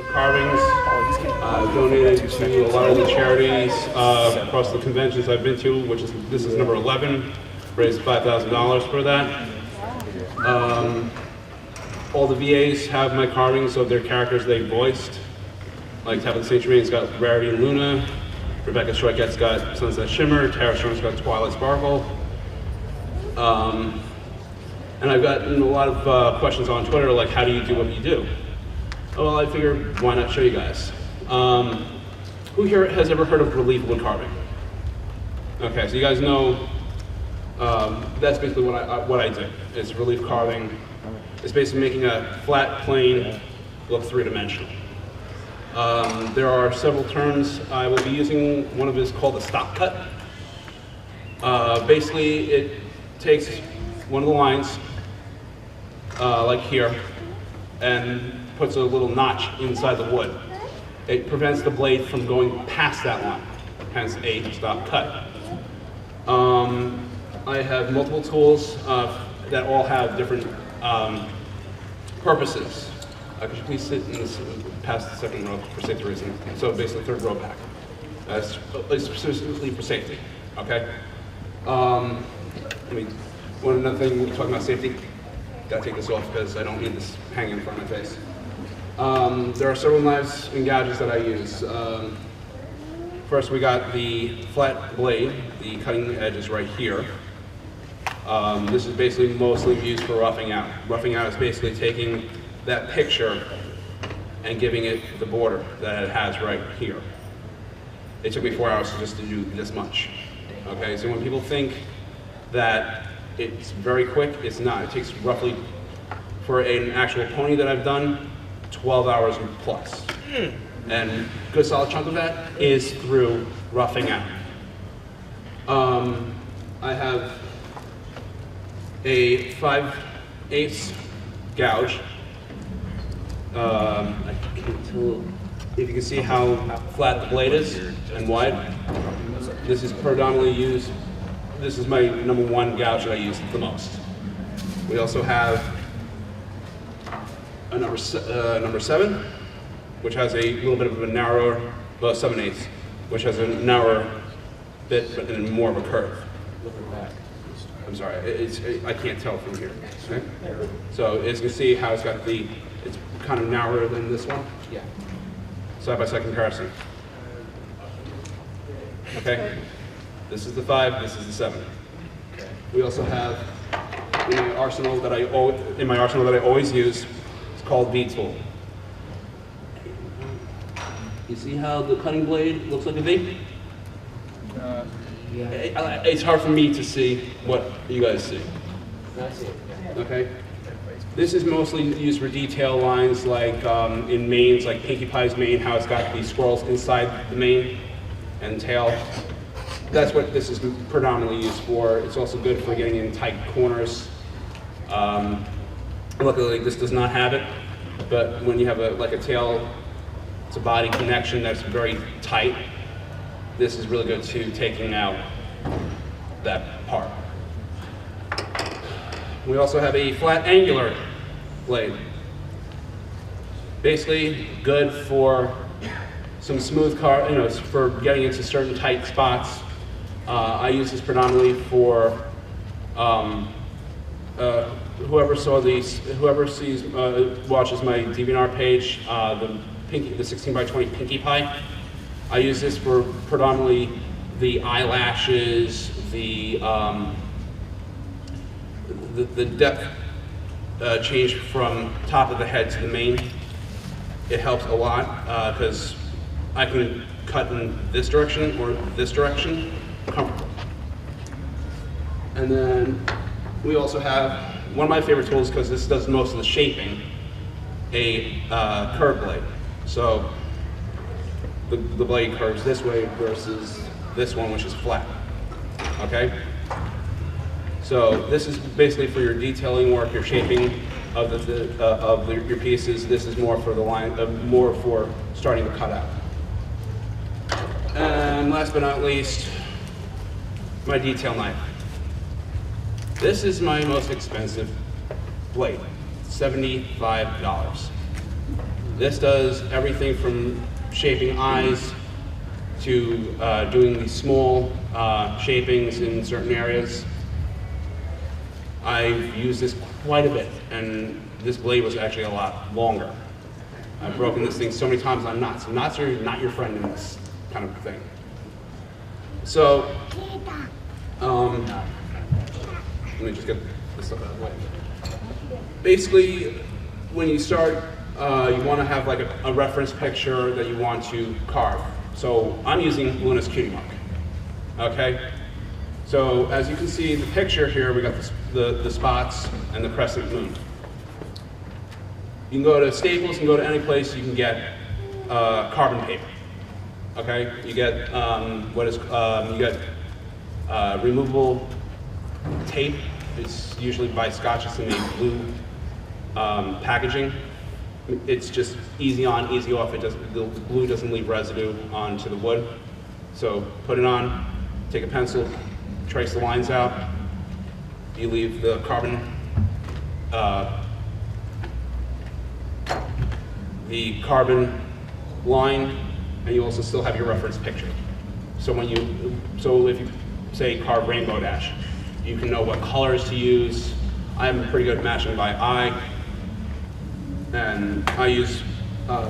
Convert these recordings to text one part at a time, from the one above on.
Carvings, donated to a lot of the charities across the conventions I've been to, this is number 11, raised $5,000 for that. All the VAs have my carvings of their characters they voiced. Like Tabitha St. Germain's got Rarity and Luna, Rebecca Schweiket's got Sunset Shimmer, Tara Strong's got Twilight Sparkle. And I've gotten a lot of questions on Twitter like, how do you do what you do? Well, I figured, why not show you guys? Who here has ever heard of relief wood carving? Okay, so you guys know that's basically what I do. It's relief carving. It's basically making a flat plane look three-dimensional. There are several terms I will be using. One of it is called a stop cut. Basically, it takes one of the lines, like here, and puts a little notch inside the wood. It prevents the blade from going past that line, hence a stop cut. I have multiple tools that all have different purposes. Could you please sit in this past the second row for safety reasons? So basically third row back. That's specifically for safety, okay? Another thing, we're talking about safety. Gotta take this off because I don't need this hanging in front of my face. There are several knives and gouges that I use. First, we got the flat blade. The cutting edge is right here. This is basically mostly used for roughing out. Roughing out is basically taking that picture and giving it the border that it has right here. It took me 4 hours just to do this much. Okay, so when people think that it's very quick, it's not. It takes roughly, for an actual pony that I've done, 12 hours plus. And a good solid chunk of that is through roughing out. I have a 5/8 gouge. I can't tell if you can see how flat the blade is and wide. This is predominantly used, this is my number one gouge that I use the most. We also have a number 7, which has a little bit of a narrower, well, 7/8, which has a narrower bit, but in more of a curve. Look at that. I'm sorry, I can't tell from here. Okay? So as you can see how it's kind of narrower than this one. Yeah. Side-by-side comparison. Okay. This is the 5. This is the 7. Okay. We also have in my arsenal that I always use. It's called V tool. You see how the cutting blade looks like a V? Yeah. It's hard for me to see what you guys see. That's it. Okay. This is mostly used for detail lines, like in manes, like Pinkie Pie's mane, how it's got these squirrels inside the mane and tail. That's what this is predominantly used for. It's also good for getting in tight corners. Luckily, this does not have it, but when you have a tail to body connection that's very tight, this is really good to taking out that part. We also have a flat angular blade. Basically good for some smooth for getting into certain tight spots. I use this predominantly for whoever watches my DeviantArt page, the 16x20 Pinkie Pie. I use this for predominantly the eyelashes, the depth change from top of the head to the mane. It helps a lot because I can cut in this direction or this direction comfortably. And then we also have one of my favorite tools, because this does most of the shaping, a curve blade. So the blade curves this way versus this one, which is flat. Okay? So this is basically for your detailing work, your shaping of your pieces. This is more for the line, more for starting to cut out. And last but not least, my detail knife. This is my most expensive blade, $75. This does everything from shaping eyes to doing these small shapings in certain areas. I've used this quite a bit, and this blade was actually a lot longer. I've broken this thing so many times on knots. Knots are not your friend in this kind of thing. So, let me just get this stuff out of the way. Basically, when you start, you want to have like a reference picture that you want to carve. So I'm using Luna's Cutie Mark. Okay? So as you can see, the picture here, we got the spots and the crescent moon. You can go to Staples, you can go to any place, you can get carbon paper. Okay? You get removable tape. It's usually by Scotch. It's in a blue packaging. It's just easy on, easy off. The glue doesn't leave residue onto the wood. So put it on, take a pencil, trace the lines out. You leave the carbon, line, and you also still have your reference picture. So if you say carve rainbow dash, you can know what colors to use. I'm pretty good at matching by eye, and I use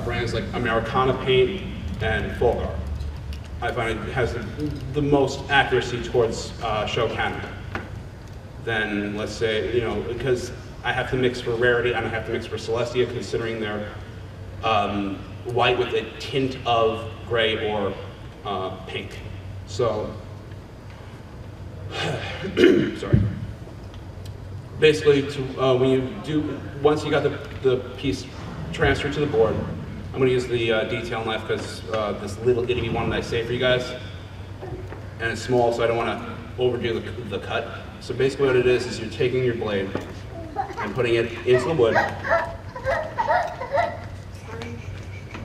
brands like Americana paint and Fulgar. I find it has the most accuracy towards show Canada. Then let's say, because I have to mix for rarity and I have to mix for Celestia, considering they're white with a tint of gray or pink. So, sorry. Basically, once you got the piece transferred to the board, I'm going to use the detail knife because this little itty one that I saved for you guys, and it's small, so I don't want to overdo the cut. So basically what it is you're taking your blade and putting it into the wood,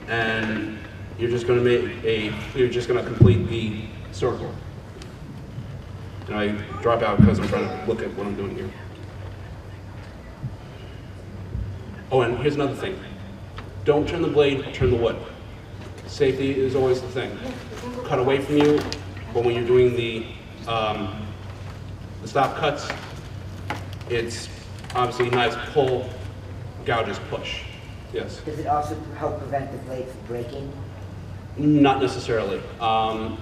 and you're just going to complete the circle. And I drop out because I'm trying to look at what I'm doing here. Oh, and here's another thing. Don't turn the blade, turn the wood. Safety is always the thing. Cut away from you, but when you're doing the stop cuts, it's obviously knives pull, gouges push. Yes? Does it also help prevent the blade from breaking? Not necessarily.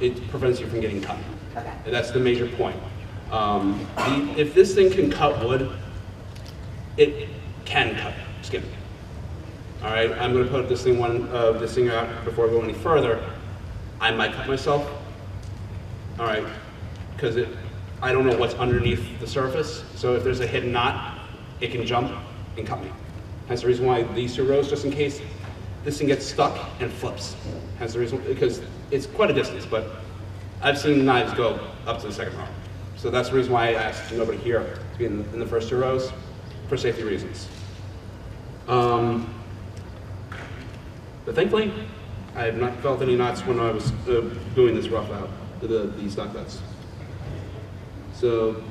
It prevents you from getting cut. Okay. That's the major point. If this thing can cut wood, it can cut skin. All right, I'm going to put this thing out before I go any further. I might cut myself. All right, because I don't know what's underneath the surface. So if there's a hidden knot, it can jump and cut me. That's the reason why these 2 rows, just in case this thing gets stuck and flips. That's the reason, because it's quite a distance, but I've seen knives go up to the 2nd row. So that's the reason why I asked nobody here to be in the first 2 rows, for safety reasons. But thankfully, I have not felt any knots when I was doing this rough out, the stock cuts. So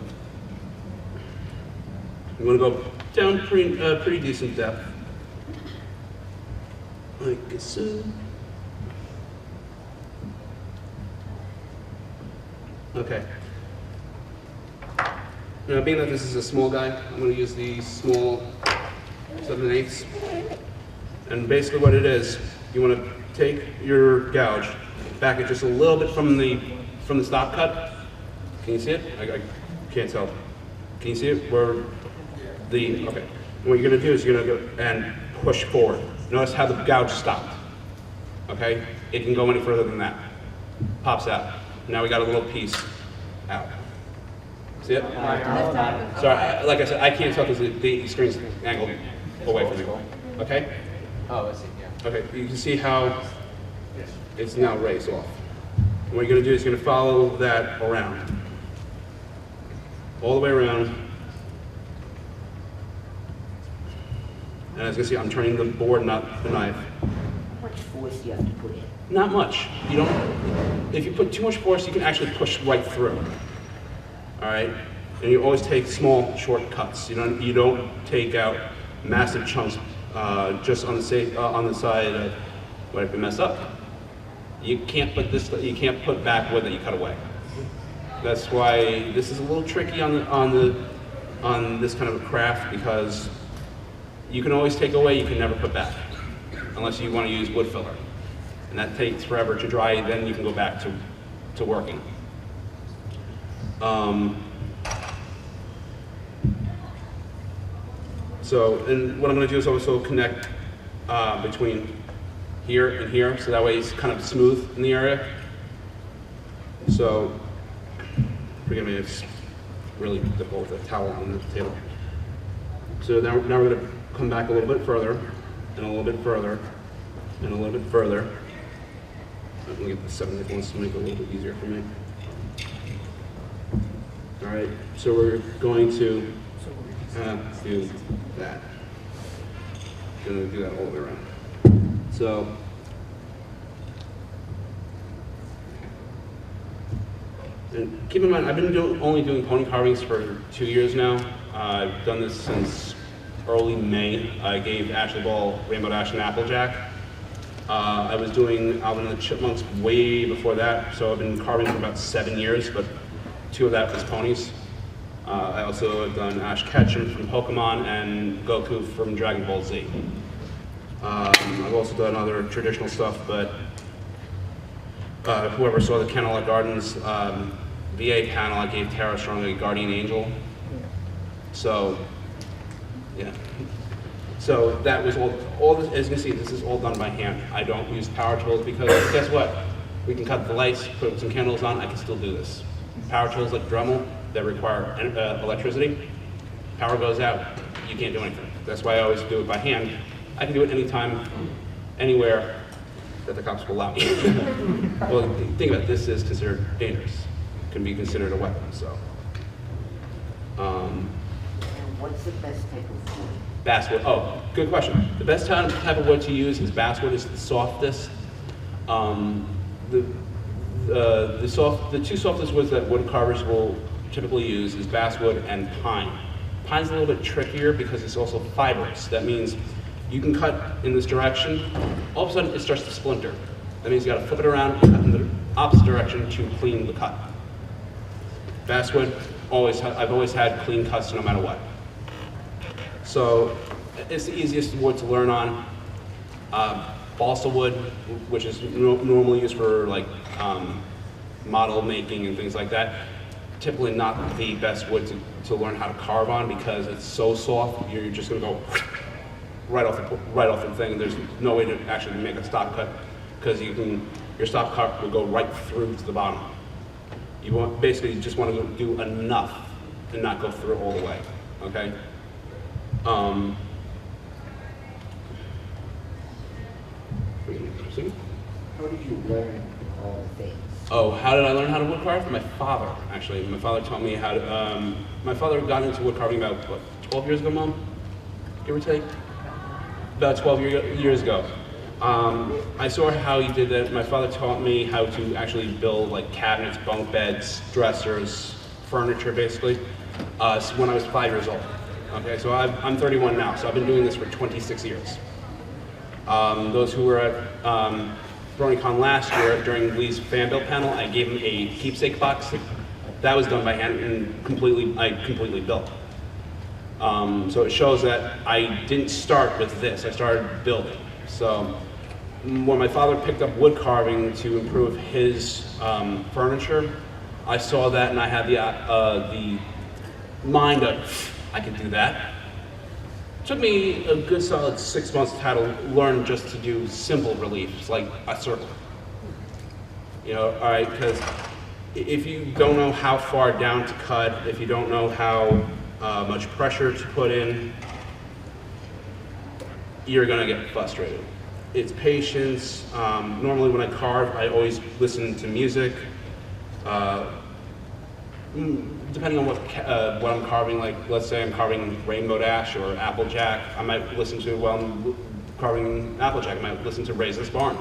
I'm going to go down pretty decent depth, like so. Okay. Now, being that this is a small guy, I'm going to use the small 7/8. And basically what it is, you want to take your gouge, back it just a little bit from the stop cut. Can you see it? I can't tell. Can you see it? Okay. And what you're going to do is you're going to go and push forward. Notice how the gouge stopped. Okay? It can go any further than that. Pops out. Now we got a little piece out. See it? Sorry, like I said, I can't tell because the screen's angled away from me. Okay? Oh, I see, yeah. Okay, you can see how it's now raised off. And what you're going to do is you're going to follow that around. All the way around. And as you can see, I'm turning the board, not the knife. How much force do you have to put in? Not much. If you put too much force, you can actually push right through. All right? And you always take small, short cuts. You don't take out massive chunks just on the side of what if it mess up. You can't put back wood that you cut away. That's why this is a little tricky on this kind of a craft, because you can always take away, you can never put back, unless you want to use wood filler, and that takes forever to dry. Then you can go back to working. And what I'm going to do is also connect between here and here, so that way it's kind of smooth in the area. So, forgive me, it's really difficult with a towel on the table. So now we're going to come back a little bit further, and a little bit further, and a little bit further. I'm going to get the 7 nickels to make it a little bit easier for me. All right, so we're going to do that. I'm going to do that all the way around. So, and keep in mind, I've been only doing pony carvings for 2 years now. I've done this since early May. I gave Ashley Ball Rainbow Dash and Applejack. I was doing Alvin and the Chipmunks way before that, so I've been carving for about 7 years, but 2 of that was ponies. I also have done Ash Ketchum from Pokemon and Goku from Dragon Ball Z. I've also done other traditional stuff, but whoever saw the Candlelight Gardens VA panel, I gave Tara Strong a Guardian Angel. So, yeah. So that was all this, as you can see, this is all done by hand. I don't use power tools because guess what? We can cut the lights, put some candles on, I can still do this. Power tools like Dremel that require electricity, power goes out, you can't do anything. That's why I always do it by hand. I can do it anytime, anywhere that the cops will allow me. Well, think about it, this is considered dangerous. It can be considered a weapon, so. And what's the best type of wood? Basswood, oh, good question. The best type of wood to use is basswood. It's the softest. The two softest woods that wood carvers will typically use is basswood and pine. Pine's a little bit trickier because it's also fibrous. That means you can cut in this direction, all of a sudden it starts to splinter. That means you gotta flip it around and cut in the opposite direction to clean the cut. Basswood, I've always had clean cuts no matter what. So it's the easiest wood to learn on. Balsa wood, which is normally used for like model making and things like that, typically not the best wood to learn how to carve on because it's so soft. You're just gonna go right off the thing. There's no way to actually make a stop cut because your stop cut will go right through to the bottom. You basically just want to do enough and not go through all the way. Okay. How did you learn all the things? Oh, how did I learn how to wood carve? My father, actually. My father taught me how to, my father got into wood carving about, what, 12 years ago, Mom? Give or take? About 12 years ago. I saw how he did that. My father taught me how to actually build like cabinets, bunk beds, dressers, furniture, basically, when I was 5 years old. Okay, so I'm 31 now, so I've been doing this for 26 years. Those who were at BronyCon last year during Lee's fan build panel, I gave him a keepsake box. That was done by hand and I completely built. So it shows that I didn't start with this, I started building. So when my father picked up wood carving to improve his furniture, I saw that and I had the mind of, I could do that. It took me a good solid 6 months to learn just to do simple reliefs, like a circle. You know, all right, because if you don't know how far down to cut, if you don't know how much pressure to put in, you're gonna get frustrated. It's patience. Normally when I carve, I always listen to music. Depending on what I'm carving, like let's say I'm carving Rainbow Dash or Applejack, I might listen to, while I'm carving Applejack, I might listen to Raise This Barn.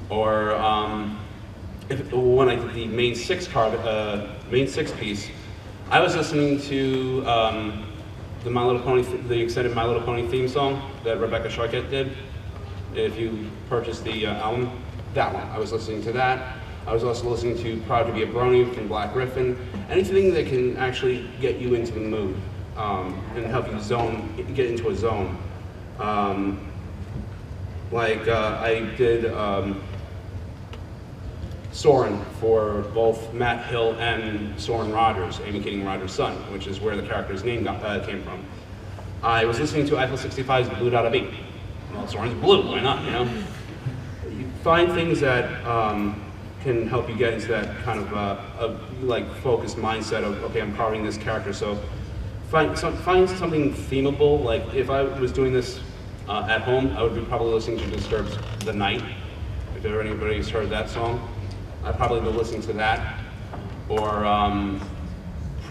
Or when I did the main six piece, I was listening to the the extended My Little Pony theme song that Rebecca Sharkett did. If you purchase the album, that one. I was listening to that. I was also listening to Proud to Be a Brony from Black Griffin. Anything that can actually get you into the mood and help you get into a zone. I did Soren for both Matt Hill and Soren Rogers, Amy Keating Rogers' son, which is where the character's name came from. I was listening to Eiffel 65's Blue Dot Beat. Well, Soren's blue, why not, you know? You find things that can help you get into that kind of focused mindset of, okay, I'm carving this character, so find something themable. Like if I was doing this at home, I would be probably listening to Disturbed's The Night. If anybody's heard that song, I'd probably be listening to that, or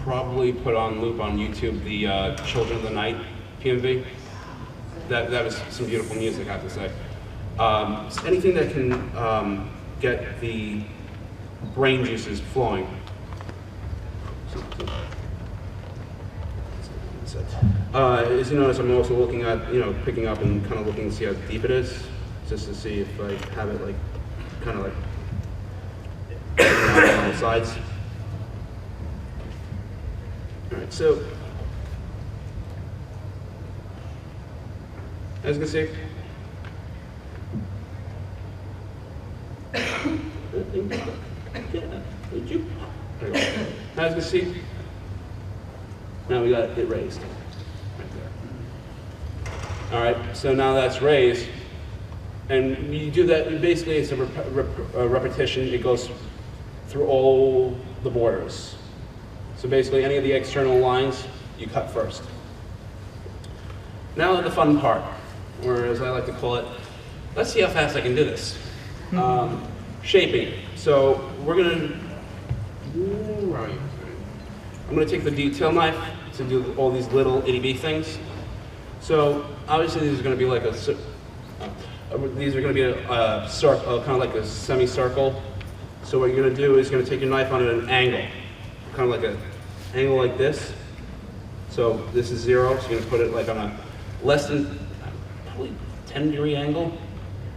probably put on loop on YouTube the Children of the Night PMV. That was some beautiful music, I have to say. Anything that can get the brain juices flowing. As you notice, I'm also looking at, picking up and kind of looking to see how deep it is, just to see if I have it kind of on the sides. All right, so as you can see, as you can see, now we got it raised. Right there. All right, so now that's raised, and you do that, basically it's a repetition. It goes through all the borders. So basically any of the external lines, you cut first. Now the fun part, or as I like to call it, let's see how fast I can do this. Shaping. So we're gonna, I'm gonna take the detail knife to do all these little itty bitty things. So obviously these are gonna be like these are gonna be a circle, kind of like a semicircle. So what you're gonna do is you're gonna take your knife on at an angle, kind of like an angle like this. So this is 0, so you're gonna put it like on a less than, probably 10-degree angle.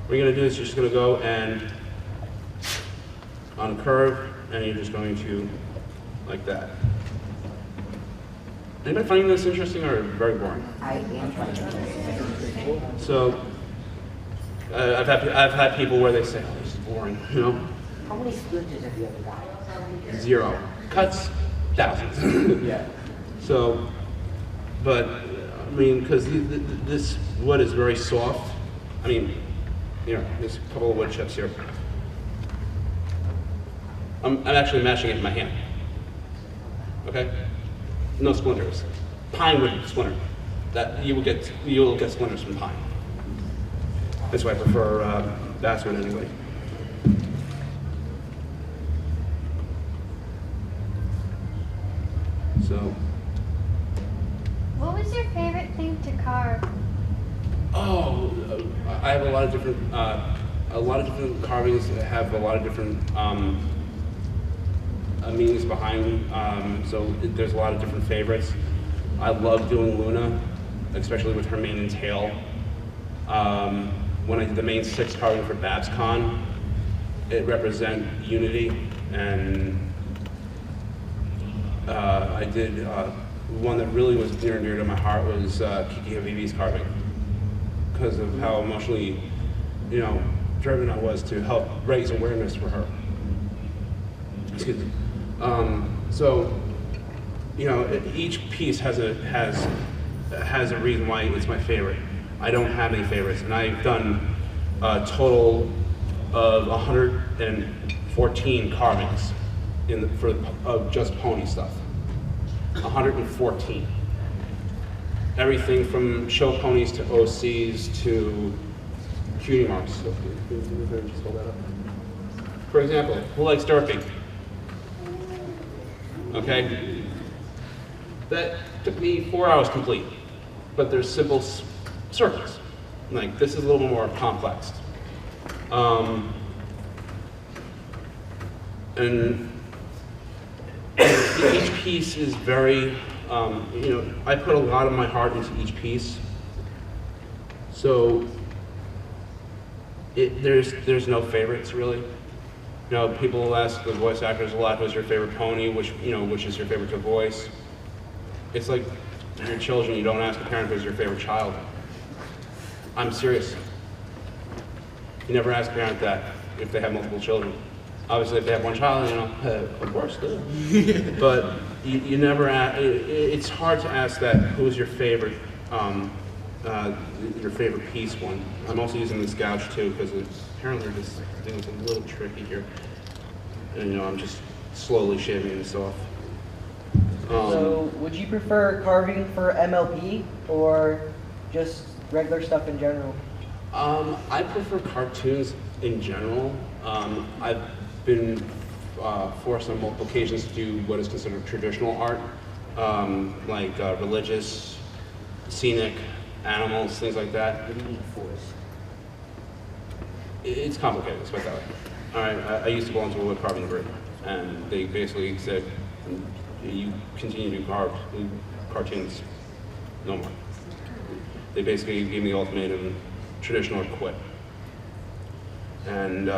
What you're gonna do is you're just gonna go and on a curve, and you're just going to, like that. Anybody finding this interesting or very boring? I am. So, I've had people where they say, oh, this is boring, you know? How many splinters have you ever got? 0. Cuts, thousands. Yeah. So, but, I mean, because this wood is very soft. I mean, here, there's a couple of wood chips here. I'm actually mashing it in my hand. Okay? No splinters. Pine would splinter. That you will get splinters from pine. That's why I prefer basswood anyway. So. What was your favorite thing to carve? Oh, I have a lot of different carvings that have a lot of different meanings behind. So there's a lot of different favorites. I love doing Luna, especially with her mane and tail. When I did the main 6 carving for BabsCon, it represent unity, and I did one that really was near and dear to my heart was Kiki Habibi's carving, because of how emotionally, driven I was to help raise awareness for her. Excuse me. So, each piece has a reason why it's my favorite. I don't have any favorites, and I've done a total of 114 carvings of just pony stuff. 114. Everything from show ponies to OCs to cutie marks. So, just hold that up. For example, who likes derping? Okay, that took me 4 hours complete, but there's simple circles. Like this is a little bit more complex. And each piece is very You know, I put a lot of my heart into each piece. So there's no favorites really. You know, people will ask the voice actors a lot, who's your favorite pony, which is your favorite to voice. It's like your children, you don't ask a parent who's your favorite child. I'm serious. You never ask a parent that if they have multiple children. Obviously, if they have one child, you know, of course, good. But you never ask, it's hard to ask that, who's your favorite piece one. I'm also using this gouge too, because apparently this thing is a little tricky here. And you know, I'm just slowly shaving this off. So, would you prefer carving for MLP or just regular stuff in general? I prefer cartoons in general. I've been forced on multiple occasions to do what is considered traditional art, like religious, scenic, animals, things like that. What do you mean force? It's complicated, let's put it that way. All right, I used to belong to a woodcarving group, and they basically said, you continue to carve cartoons, no more. They basically gave me the ultimatum, traditional or quit. And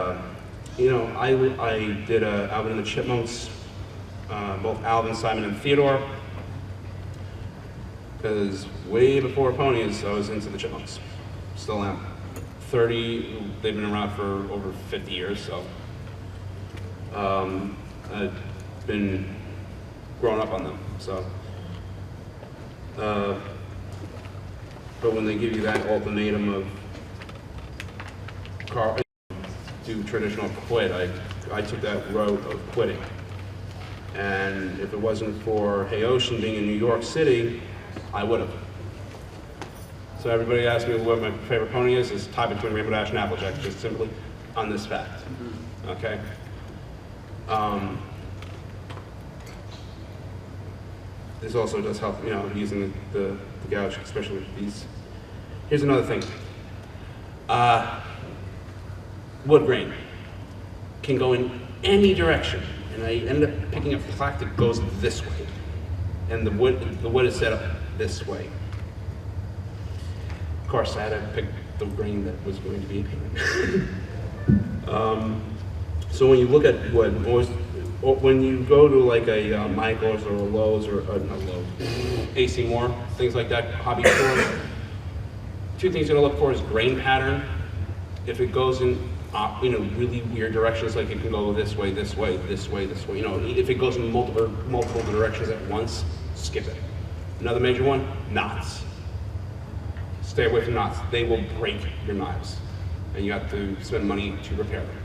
you know, I did Alvin and the Chipmunks, both Alvin, Simon, and Theodore, because way before ponies, I was into the Chipmunks. Still am. They've been around for over 50 years, so I've been growing up on them. So, but when they give you that ultimatum of do traditional or quit, I took that route of quitting. And if it wasn't for Hey Ocean being in New York City, I would have. So everybody asks me what my favorite pony is tied between Rainbow Dash and Applejack, just simply on this fact. Okay? This also does help, you know, using the gouge, especially with these. Here's another thing. Wood grain can go in any direction, and I ended up picking up plaque that goes this way, and the wood is set up this way. Of course, I had to pick the grain that was going to be so when you look at wood, when you go to like a Michael's or a Lowe's or not Lowe's, AC Moore, things like that, hobby stores, two things you're gonna look for is grain pattern. If it goes in really weird directions, like it can go this way, this way, this way, this way. You know, if it goes in multiple directions at once, skip it. Another major one, knots. Stay away from knots. They will break your knives, and you have to spend money to repair them.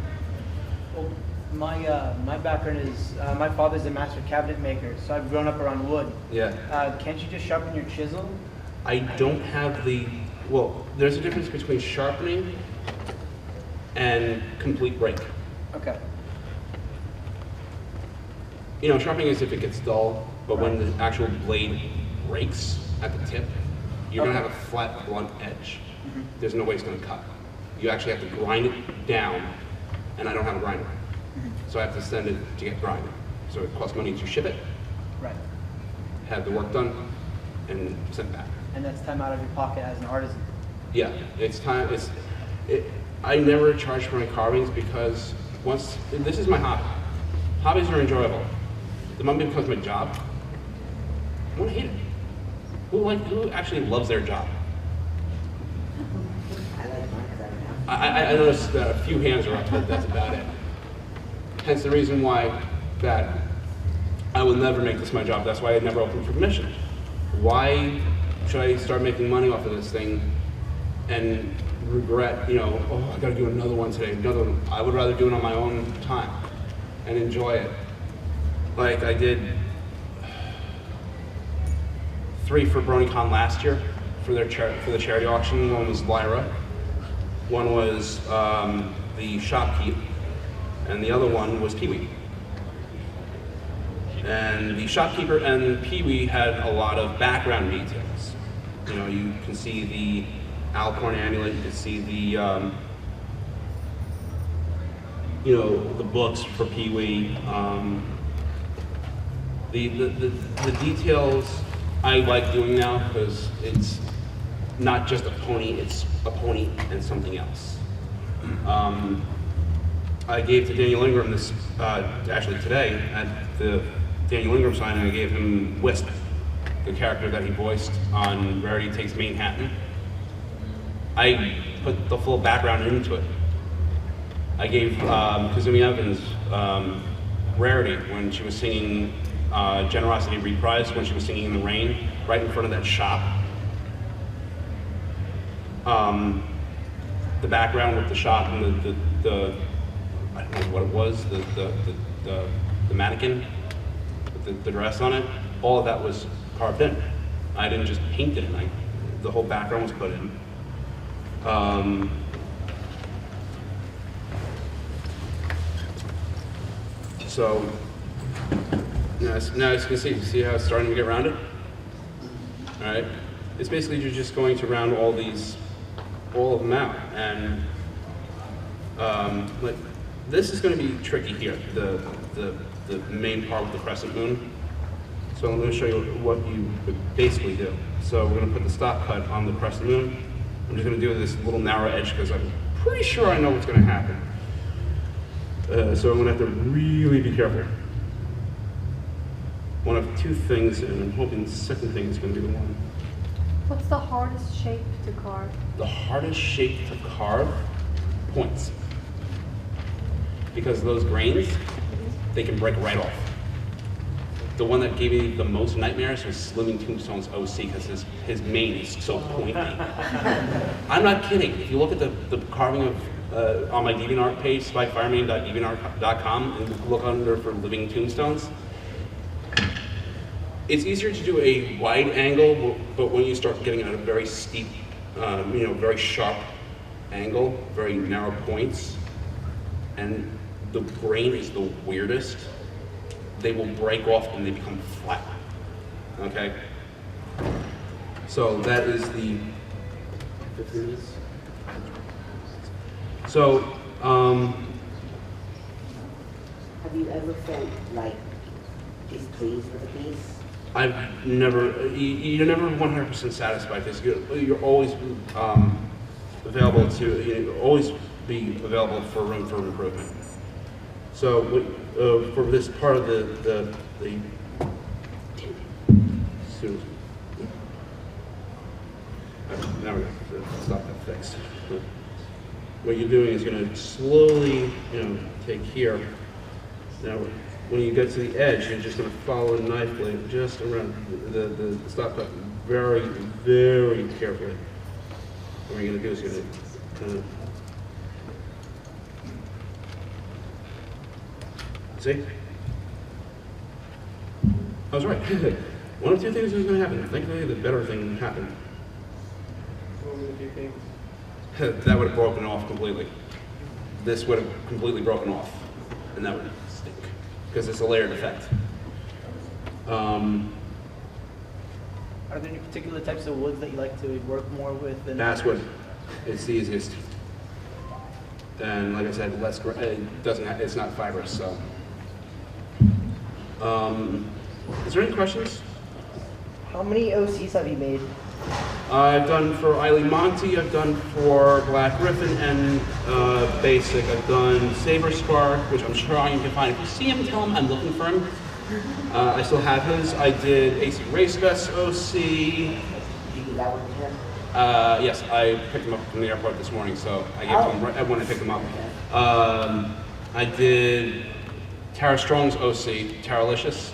Well, my background is my father's a master cabinet maker, so I've grown up around wood. Yeah. Can't you just sharpen your chisel? I don't have well, there's a difference between sharpening and complete break. Okay. You know, sharpening is if it gets dull, but when the actual blade breaks at the tip, you're gonna have a flat, blunt edge. There's no way it's gonna cut. You actually have to grind it down, and I don't have a grinder. So I have to send it to get grinded. So it costs money to ship it, Right. have the work done, and send it back. And that's time out of your pocket as an artisan. Yeah, it's time. I never charge for my carvings because this is my hobby. Hobbies are enjoyable. The moment it becomes my job, I'm gonna hate it. Who actually loves their job? I like mine because I don't have. I noticed that a few hands are up, but that's about it. Hence the reason why that I will never make this my job. That's why I never opened for commission. Why should I start making money off of this thing and regret, oh, I gotta do another one today, another one. I would rather do it on my own time and enjoy it. Like I did 3 for BronyCon last year for the charity auction. One was Lyra, one was the Shopkeep, and the other one was Pee-wee. And the Shopkeeper and Pee-wee had a lot of background details. You can see the Alcorn amulet, you can see the the books for Pee-wee. The details I like doing now because it's not just a pony, it's a pony and something else. I gave to Daniel Ingram this, actually today, at the Daniel Ingram signing, I gave him Wisp, the character that he voiced on Rarity Takes Manhattan. I put the full background into it. I gave Kazumi Evans Rarity when she was singing Generosity Reprised, when she was singing in the rain, right in front of that shop. The background with the shop and the I don't know what it was, the mannequin with the dress on it, all of that was carved in. I didn't just paint it in, the whole background was put in. So, now as you can see how it's starting to get rounded? All right, it's basically you're just going to round all of them out, and like this is going to be tricky here, the main part with the crescent moon. So I'm going to show you what you would basically do. So we're going to put the stop cut on the crescent moon. I'm just going to do this little narrow edge because I'm pretty sure I know what's going to happen. So I'm going to have to really be careful. One of two things, and I'm hoping the second thing is going to be the one. What's the hardest shape to carve? The hardest shape to carve? Points. Because those grains, they can break right off. The one that gave me the most nightmares was Living Tombstone's OC because his mane is so pointy. I'm not kidding. If you look at the carving of on my DeviantArt page, spikefiremane.deviantart.com, and look under for Living Tombstones, it's easier to do a wide angle, but when you start getting at a very steep, very sharp angle, very narrow points, and the grain is the weirdest, they will break off and they become flat, okay? So that is the 15 minutes. So, have you ever felt like displeased with a piece? I've never, you're never 100% satisfied because you're always available to, always be available for room for improvement. So for this part of the suit, now we got to stop that fixed. What you're doing is going to slowly, take here. Now, when you get to the edge, you're just going to follow the knife blade just around the stop cut very, very carefully. What you're going to do is you're going to kind of see? I was right. One of two things is going to happen. Thankfully, the better thing happened. What were the two things? That would have broken off completely. This would have completely broken off, and that would stink because it's a layered effect. Are there any particular types of woods that you like to work more with? Basswood. It's the easiest. And like I said, it's not fibrous, so. Is there any questions? How many OCs have you made? I've done for Eileen Monty, I've done for Black Griffin and Basic. I've done Saber Spark, which I'm trying to find. If you see him, tell him I'm looking for him. I still have his. I did AC Race Vest OC. Did you do that one here? Yes, I picked him up from the airport this morning, so I gave him right when I picked him up. I did Tara Strong's OC, Taralicious.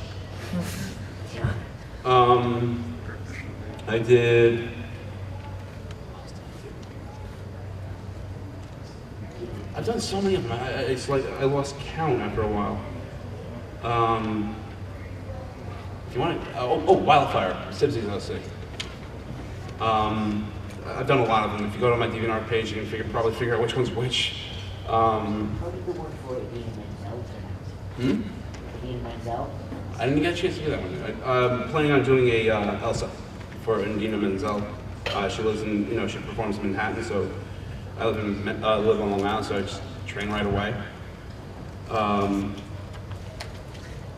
I did. I've done so many of them. It's like I lost count after a while. If you want to, Wildfire, Sibsy's OC. I've done a lot of them. If you go to my DeviantArt page, you can probably figure out which one's which. How did the one for Ian Menzel turn out? Ian Menzel? I didn't get a chance to do that one. I'm planning on doing a Elsa for Indina Menzel. She lives in, she performs in Manhattan, so I live on Long Island, so I just train right away.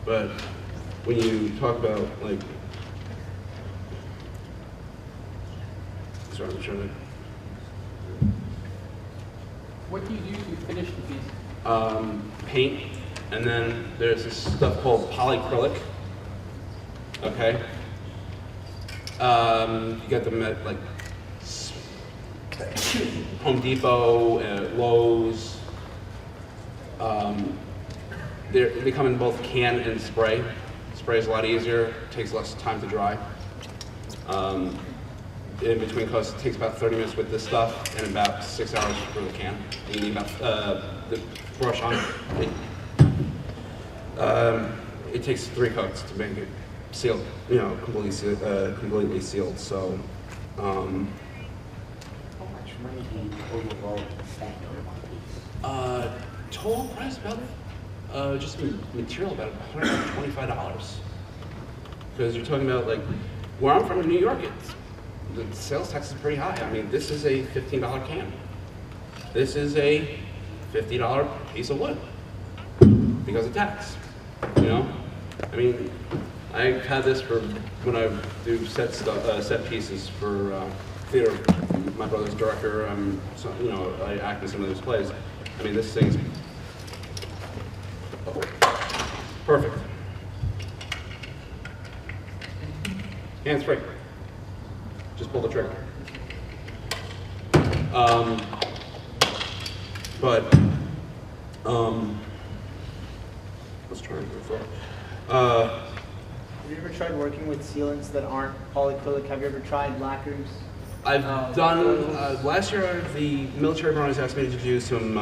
But when you talk about like sorry, I'm trying What do you do to finish the piece? to paint, and then there's this stuff called polyacrylic. Okay. You get them at like Home Depot, Lowe's. They come in both can and spray. Spray is a lot easier, takes less time to dry. In between coats, it takes about 30 minutes with this stuff and about 6 hours for the can. You need about the brush on it. It takes 3 coats to make it sealed, completely sealed. So, How much money do you overall spend on one piece? total price about just material about $125. Because you're talking about like where I'm from in New York, the sales tax is pretty high. I mean, this is a $15 can. This is a $50 piece of wood because of tax. You know, I mean, I've had this for when I do set pieces for theater. My brother's director. So, I act in some of those plays. I mean, this thing's perfect. Hands free. Just pull the trigger. Let's try and go forward. Have you ever tried working with sealants that aren't polyacrylic? Have you ever tried lacquers? I've done, last year the military Bronies asked me to do some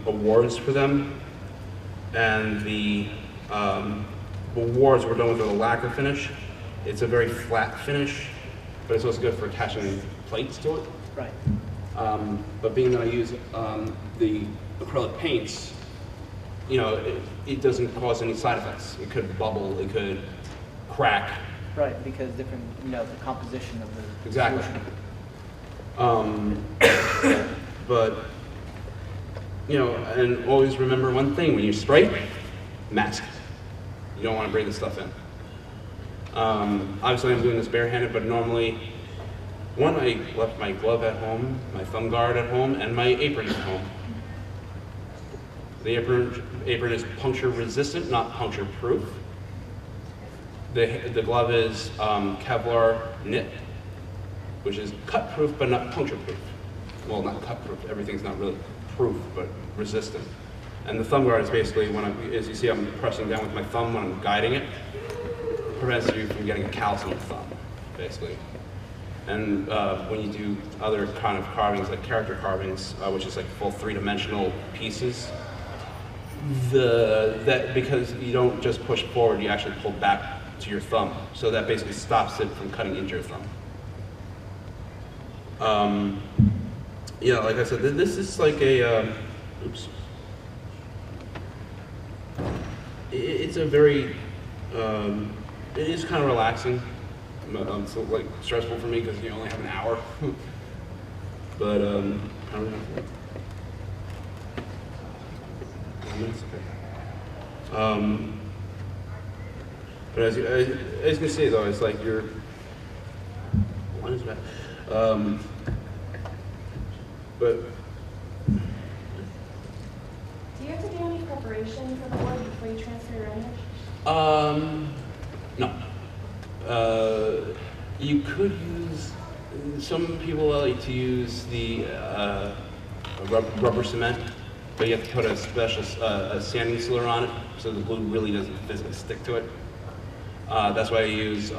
awards for them, and the awards were done with a lacquer finish. It's a very flat finish, but it's also good for attaching plates to it. Right. But being that I use the acrylic paints, it doesn't cause any side effects. It could bubble, it could crack. Right, because different, the composition of the Exactly. solution. But, and always remember one thing, when you spray, mask. You don't want to breathe this stuff in. Obviously I'm doing this barehanded, but normally, I left my glove at home, my thumb guard at home, and my apron at home. The apron is puncture resistant, not puncture proof. The glove is Kevlar knit, which is cut proof but not puncture proof. Well, not cut proof, everything's not really proof, but resistant. And the thumb guard is basically, as you see, I'm pressing down with my thumb when I'm guiding it. Prevents you from getting a callus on the thumb, basically. And when you do other kind of carvings, like character carvings, which is like full 3-dimensional pieces, because you don't just push forward, you actually pull back to your thumb. So that basically stops it from cutting into your thumb. Like I said, this is like a, it's a very, it is kind of relaxing. It's like stressful for me because you only have an hour. But I don't know. 1 minute, okay. But as you can see, though, it's like you're. One is bad. But. Do you have to do any preparation for the wood before you transfer your image? No. You could use, some people like to use the rubber cement, but you have to put a special sanding sealer on it so the glue really doesn't physically stick to it. That's why I use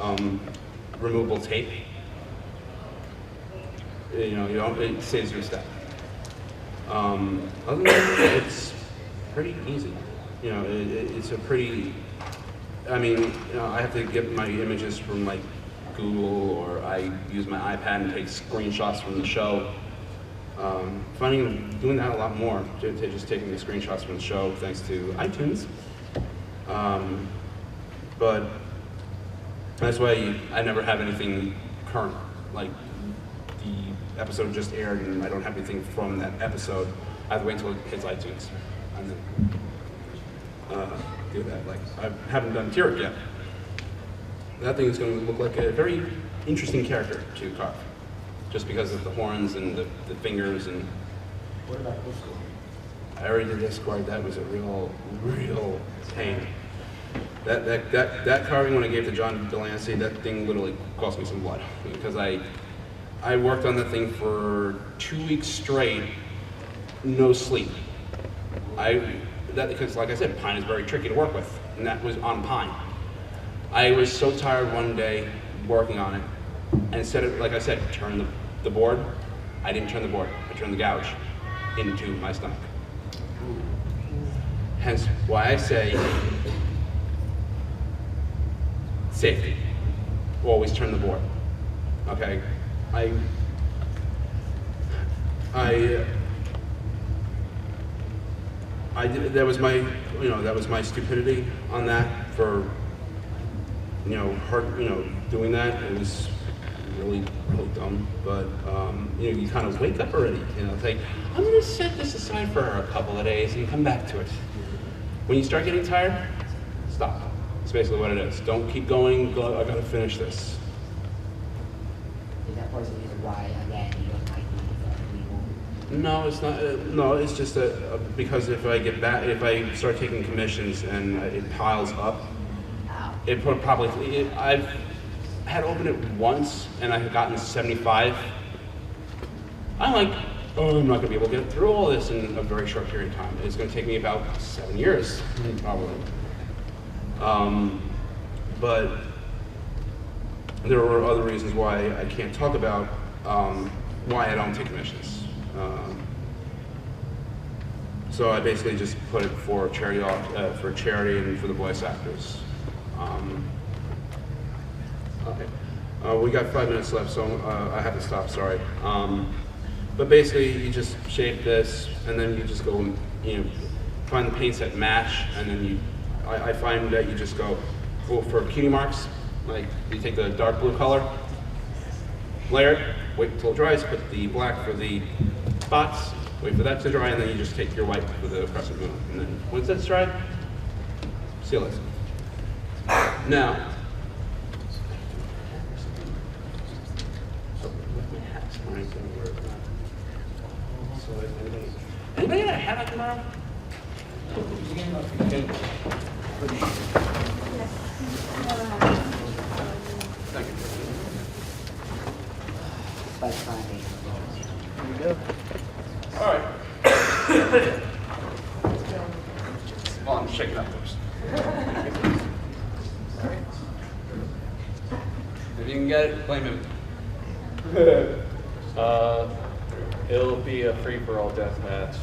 removable tape. It saves you a step. Other than that, it's pretty easy. It's a pretty, I have to get my images from like Google, or I use my iPad and take screenshots from the show. Doing that a lot more, just taking the screenshots from the show thanks to iTunes. But that's why I never have anything current, like the episode just aired and I don't have anything from that episode. I have to wait until it hits iTunes and then do that. Like, I haven't done Tyrek yet. That thing is going to look like a very interesting character to carve. just because of the horns and the fingers. And What about Discord? I already did Discord. That was a real pain. That carving when I gave to John Delancey, that thing literally cost me some blood because I worked on that thing for 2 weeks straight, no sleep. Because like I said, pine is very tricky to work with, and that was on pine. I was so tired one day working on it, and instead of, like I said, turn the board, I didn't turn the board, I turned the gouge into my stomach. Hence why I say safety. Always turn the board. Okay? That was my, that was my stupidity on that for, doing that. It was really dumb. But you kind of wake up already. It's like, I'm going to set this aside for a couple of days and come back to it. When you start getting tired, stop. That's basically what it is. Don't keep going. I got to finish this. Is that part of the reason why, again, you don't like the legal? No, it's not. No, it's just because if I start taking commissions and it piles up, I've had opened it once and I had gotten 75. I'm like, I'm not going to be able to get through all this in a very short period of time. It's going to take me about 7 years, probably. But there were other reasons why I can't talk about why I don't take commissions. So I basically just put it for charity and for the voice actors. Okay, we got 5 minutes left, so I have to stop. Sorry. But basically, you just shape this, and then you just go and find the paints that match, and then I find that you just go, well, for cutie marks, like you take the dark blue color, layer it, wait until it dries, put the black for the spots, wait for that to dry, and then you just take your white for the crescent moon. And then once that's dry, seal it. Now, anybody got a hat on tomorrow? Thank you. Spike Firemane. There you go. All right. Well, I'm shaking up first. If you can get it, blame him. It'll be a free-for-all death match.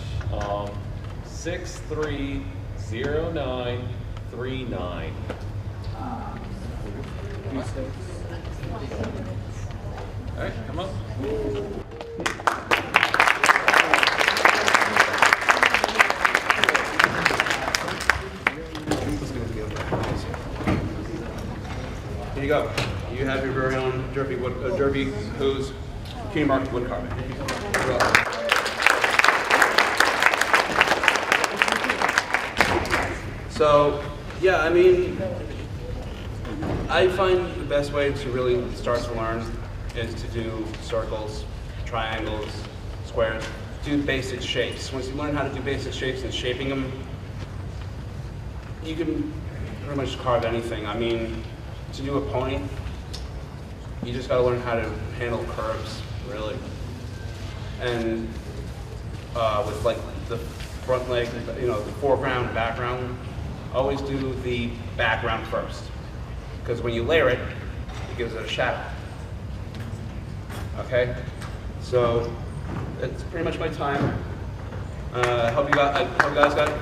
630939. All right, come on. Here you go. You have your very own Derby Who's cutie mark wood carving. So, yeah, I mean, I find the best way to really start to learn is to do circles, triangles, squares, do basic shapes. Once you learn how to do basic shapes and shaping them, you can pretty much carve anything. I mean, to do a pony, you just gotta learn how to handle curves, really. And with like the front leg, the foreground, background, always do the background first. Because when you layer it, it gives it a shadow. Okay? So, that's pretty much my time. I hope you guys got it.